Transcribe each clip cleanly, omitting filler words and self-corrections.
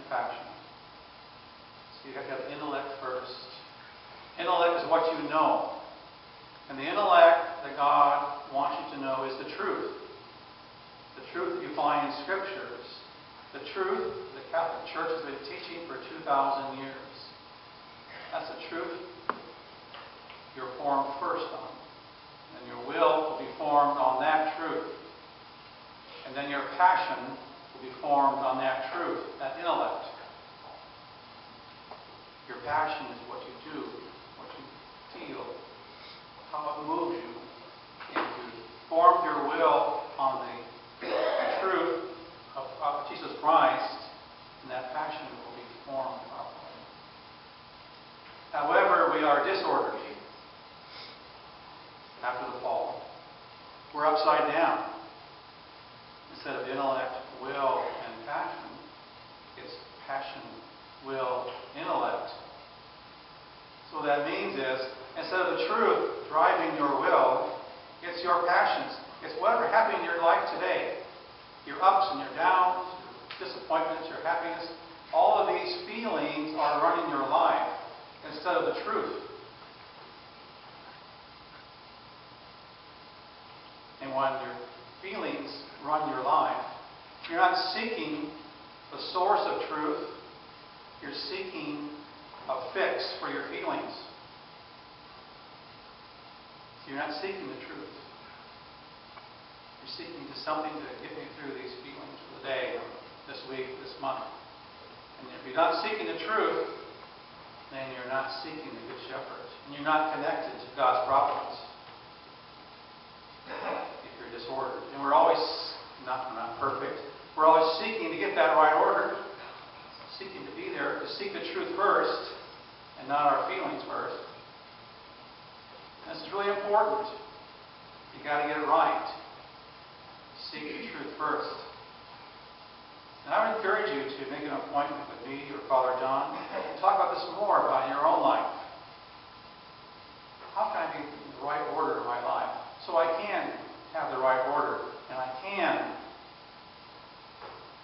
passion. So you have to have intellect first. Intellect is what you know. And the intellect that God wants you to know is the truth. The truth that you find in Scriptures. The truth the Catholic Church has been teaching for 2,000 years. That's the truth you're formed first on. And your will will be formed on that truth. And then your passion will be formed on that truth, that intellect. Your passion is what you do, what you feel, how it moves you. And you form your will on the truth of Jesus Christ, and that passion will be formed properly. However, we are disordered after the fall. We're upside down. Instead of intellect, will, and passion, it's passion, will, intellect. So what that means is, instead of the truth driving your will, it's your passions. It's whatever happened in your life today. Your ups and your downs, your disappointments, your happiness. All of these feelings are running your life instead of the truth. And when your feelings run your life, you're not seeking the source of truth. You're seeking a fix for your feelings. So you're not seeking the truth. You're seeking just something to get me through these feelings for the day, this week, this month. And if you're not seeking the truth, then you're not seeking the Good Shepherd. And you're not connected to God's providence. If you're disordered. And we're always, we're not perfect, we're always seeking to get that right order. Seeking to be there, to seek the truth first, and not our feelings first. And this is really important. You've got to get it right. Seek the truth first. And I would encourage you to make an appointment with me or Father John and talk about this more about in your own life. How can I be in the right order in my life so I can have the right order and I can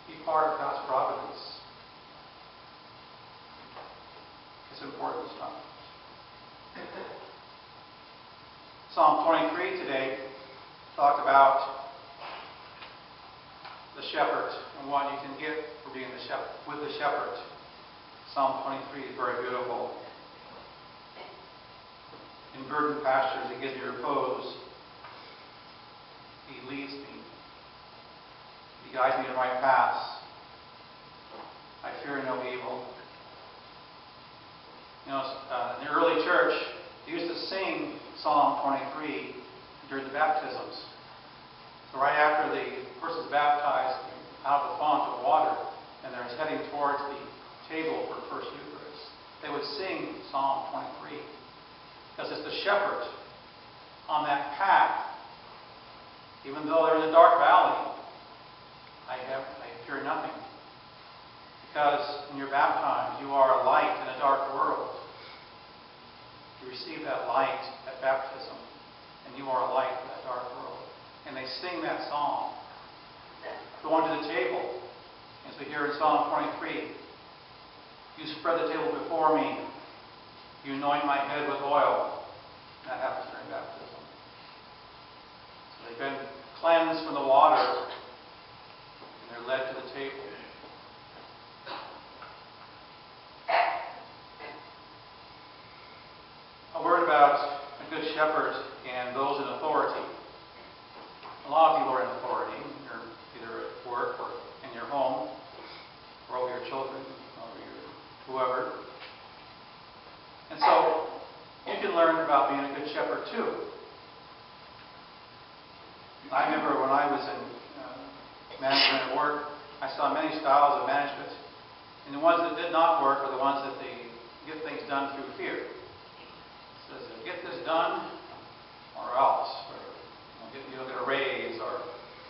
be part of God's providence? It's important stuff. Psalm 23 today talked about the shepherd and what you can get for being with the shepherd. Psalm 23 is very beautiful. In verdant pastures he gives me repose. He leads me. He guides me in the right paths. I fear no evil. You know, in the early church, they used to sing Psalm 23 during the baptisms. So right after the person's baptized out of the font of water, and they're heading towards the table for the First Eucharist, they would sing Psalm 23. Because it's the shepherd on that path. Even though they're in a dark valley, I fear nothing. Because when you're baptized, you are a light in a dark world. You receive that light at baptism, and you are a light in that dark world. And they sing that song. Going to the table, as we hear in Psalm 23, you spread the table before me. You anoint my head with oil. And that happens during baptism. So they've been cleansed from the water, and they're led to the table. A word about a good shepherd and those in authority. A lot of people are in authority. You're either at work or in your home, or over your children, over your whoever. And so you can learn about being a good shepherd too. I remember when I was in management at work, I saw many styles of management. And the ones that did not work are the ones that they get things done through fear. It says, get this done or else. Or you'll get a raise or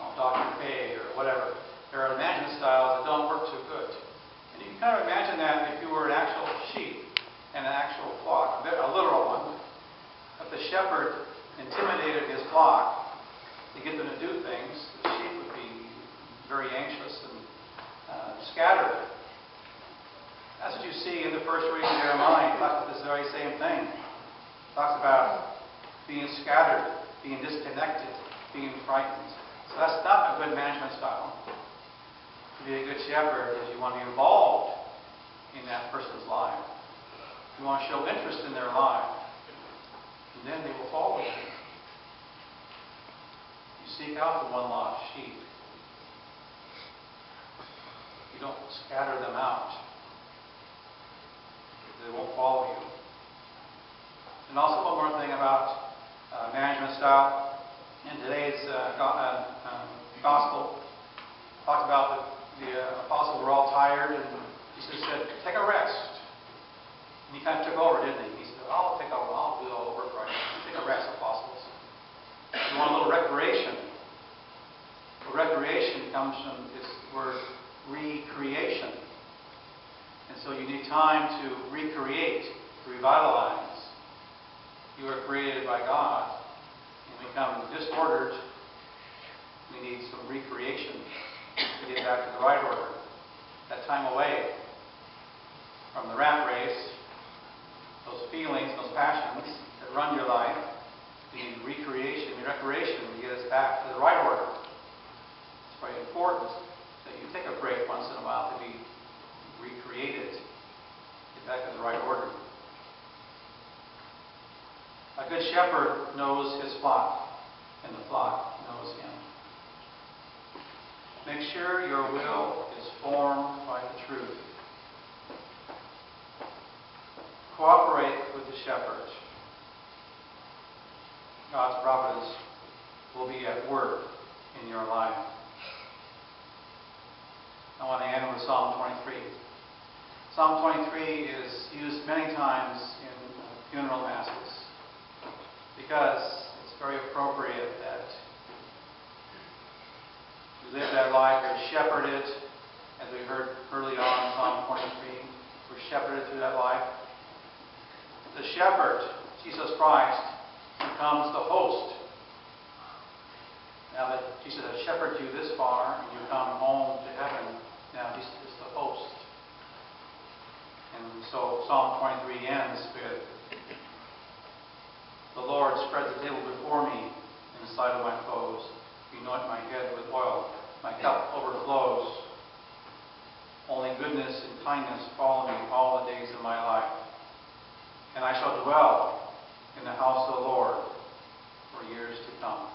I'll dock your pay or whatever. There are management styles that don't work too good. And you can kind of imagine that if you were an actual sheep and an actual flock, a literal one. If the shepherd intimidated his flock to get them to do things, the sheep would be very anxious and scattered. see in the first reading of Jeremiah, it talks about this very same thing. It talks about being scattered, being disconnected, being frightened. So that's not a good management style. To be a good shepherd is you want to be involved in that person's life. You want to show interest in their life. And then they will follow you. You seek out the one lost sheep. You don't scatter them out. They won't follow you. And also one more thing about management style. In today's gospel, talked about the apostles were all tired, and Jesus said, "Take a rest." And he kind of took over, didn't he? He said, "I'll take over. I'll do all the work right now. Take a rest, apostles." You want a little recreation. Well, recreation comes from this word recreation. And so you need time to recreate, to revitalize. You are created by God. And we become disordered. We need some recreation to get back to the right order. That time away from the rat race, those feelings, those passions that run your life. You need recreation, recreation to get us back to the right order. It's very important that you take a break once in a while to be recreated, get back in the right order. A good shepherd knows his flock, and the flock knows him. Make sure your will is formed by the truth. Cooperate with the shepherd. God's providence will be at work in your life. I want to end with Psalm 23. Psalm 23 is used many times in funeral masses because it's very appropriate that we live that life. We're shepherded, as we heard early on in Psalm 23. We're shepherded through that life. The shepherd, Jesus Christ, becomes the host. Now that Jesus has shepherded you this far and you come home to heaven, now Jesus is the host. And so Psalm 23 ends with, "The Lord spreads the table before me in the sight of my foes. You anoint my head with oil. My cup overflows. Only goodness and kindness follow me all the days of my life. And I shall dwell in the house of the Lord for years to come."